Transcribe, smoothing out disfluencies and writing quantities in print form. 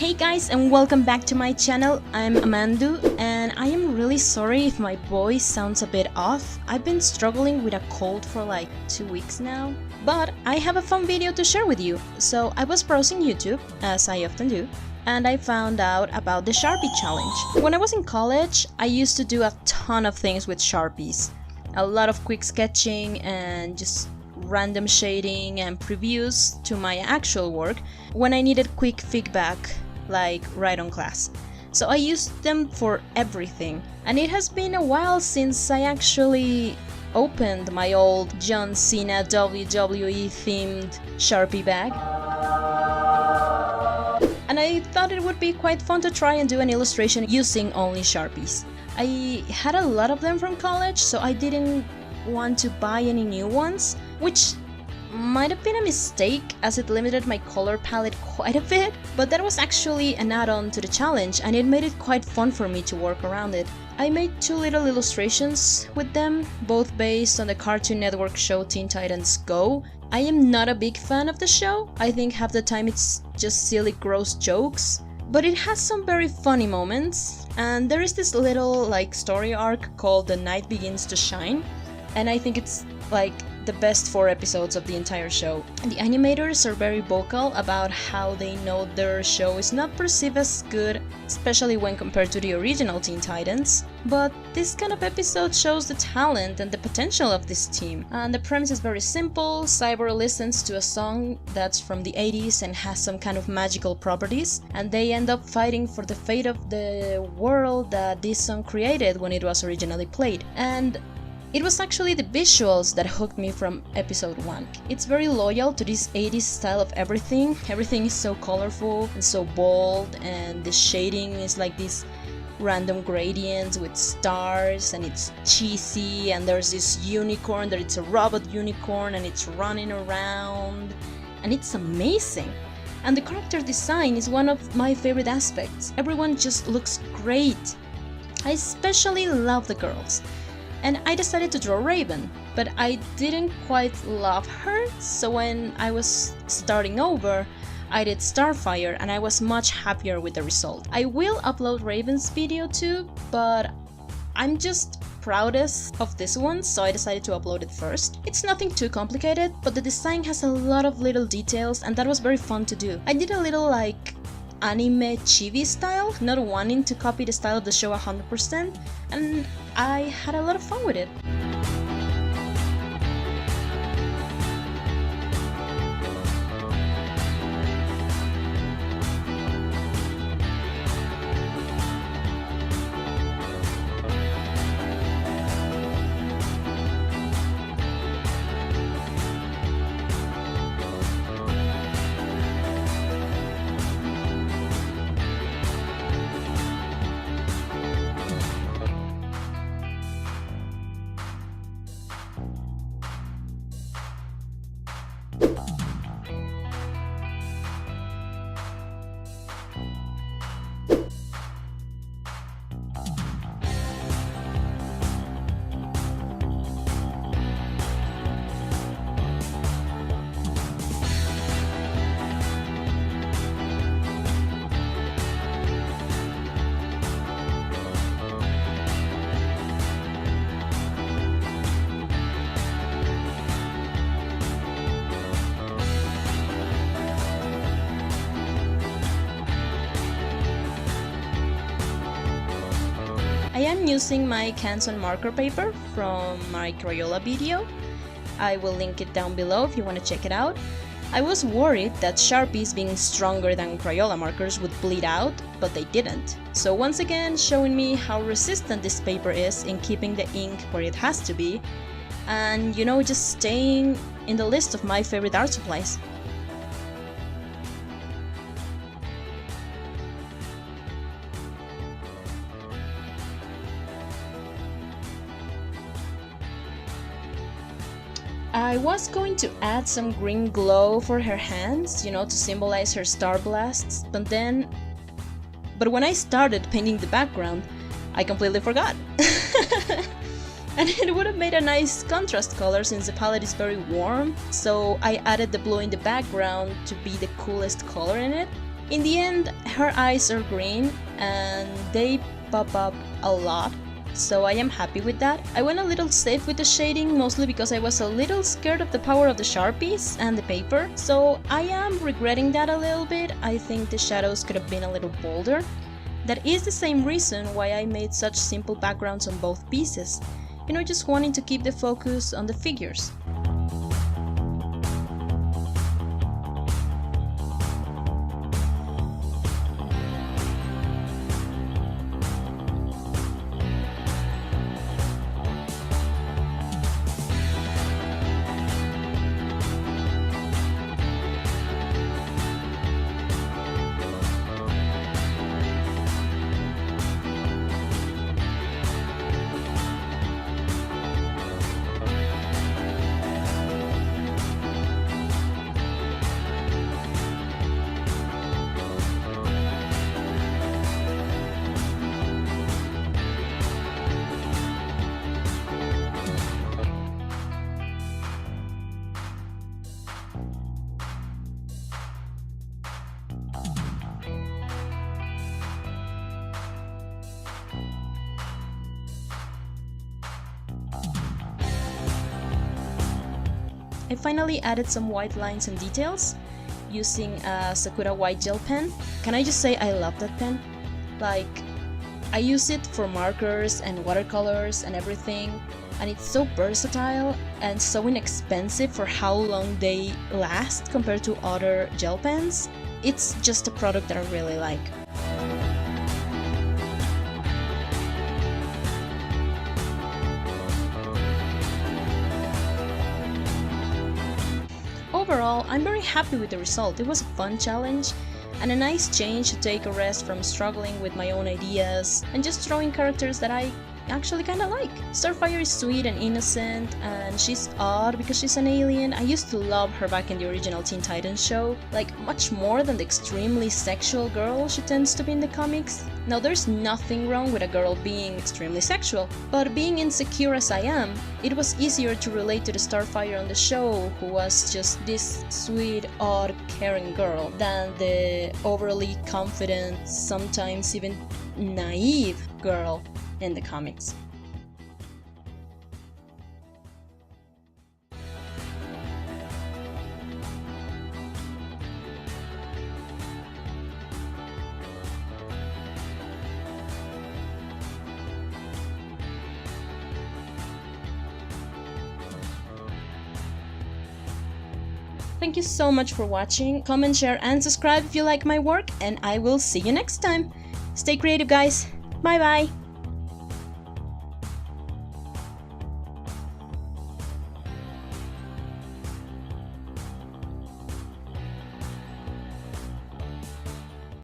Hey guys, and welcome back to my channel. I'm Amandu and I am really sorry if my voice sounds a bit off. I've been struggling with a cold for like 2 weeks now, but I have a fun video to share with you. So I was browsing YouTube, as I often do, and I found out about the Sharpie challenge. When I was in college, I used to do a ton of things with Sharpies. A lot of quick sketching and just random shading and previews to my actual work when I needed quick feedback, like right on class. So I used them for everything, and it has been a while since I actually opened my old John Cena WWE themed Sharpie bag. And I thought it would be quite fun to try and do an illustration using only Sharpies. I had a lot of them from college, so I didn't want to buy any new ones, which might have been a mistake as it limited my color palette quite a bit, but that was actually an add-on to the challenge and it made it quite fun for me to work around it. I made 2 little illustrations with them, both based on the Cartoon Network show Teen Titans Go. I am not a big fan of the show. I think half the time it's just silly, gross jokes, but it has some very funny moments, and there is this little story arc called The Night Begins to Shine, and I think it's the best 4 episodes of the entire show. The animators are very vocal about how they know their show is not perceived as good, especially when compared to the original Teen Titans, but this kind of episode shows the talent and the potential of this team. And the premise is very simple. Cyber listens to a song that's from the 80s and has some kind of magical properties, and they end up fighting for the fate of the world that this song created when it was originally played. And it was actually the visuals that hooked me from episode 1. It's very loyal to this 80s style of everything. Everything is so colorful and so bold, and the shading is like these random gradients with stars, and it's cheesy, and there's this unicorn that it's a robot unicorn and it's running around, and it's amazing. And the character design is one of my favorite aspects. Everyone just looks great. I especially love the girls. And I decided to draw Raven, but I didn't quite love her, so when I was starting over, I did Starfire and I was much happier with the result. I will upload Raven's video too, but I'm just proudest of this one, so I decided to upload it first. It's nothing too complicated, but the design has a lot of little details and that was very fun to do. I did a little anime chibi style, not wanting to copy the style of the show 100%, and I had a lot of fun with it. I am using my Canson Marker paper from my Crayola video. I will link it down below if you want to check it out. I was worried that Sharpies being stronger than Crayola markers would bleed out, but they didn't. So once again, showing me how resistant this paper is in keeping the ink where it has to be, and just staying in the list of my favorite art supplies. I was going to add some green glow for her hands, to symbolize her star blasts, but when I started painting the background, I completely forgot. And it would have made a nice contrast color since the palette is very warm, so I added the blue in the background to be the coolest color in it. In the end, her eyes are green and they pop up a lot, so I am happy with that. I went a little safe with the shading, mostly because I was a little scared of the power of the Sharpies and the paper, so I am regretting that a little bit. I think the shadows could have been a little bolder. That is the same reason why I made such simple backgrounds on both pieces, you know, just wanting to keep the focus on the figures. I finally added some white lines and details using a Sakura white gel pen. Can I just say I love that pen? Like, I use it for markers and watercolors and everything, and it's so versatile and so inexpensive for how long they last compared to other gel pens. It's just a product that I really like. Overall, I'm very happy with the result. It was a fun challenge and a nice change to take a rest from struggling with my own ideas and just drawing characters that I actually kinda like. Starfire is sweet and innocent, and she's odd because she's an alien. I used to love her back in the original Teen Titans show, like much more than the extremely sexual girl she tends to be in the comics. Now there's nothing wrong with a girl being extremely sexual, but being insecure as I am, it was easier to relate to the Starfire on the show, who was just this sweet, odd, caring girl, than the overly confident, sometimes even naive girl in the comics. Thank you so much for watching. Comment, share, and subscribe if you like my work, and I will see you next time. Stay creative, guys. Bye bye.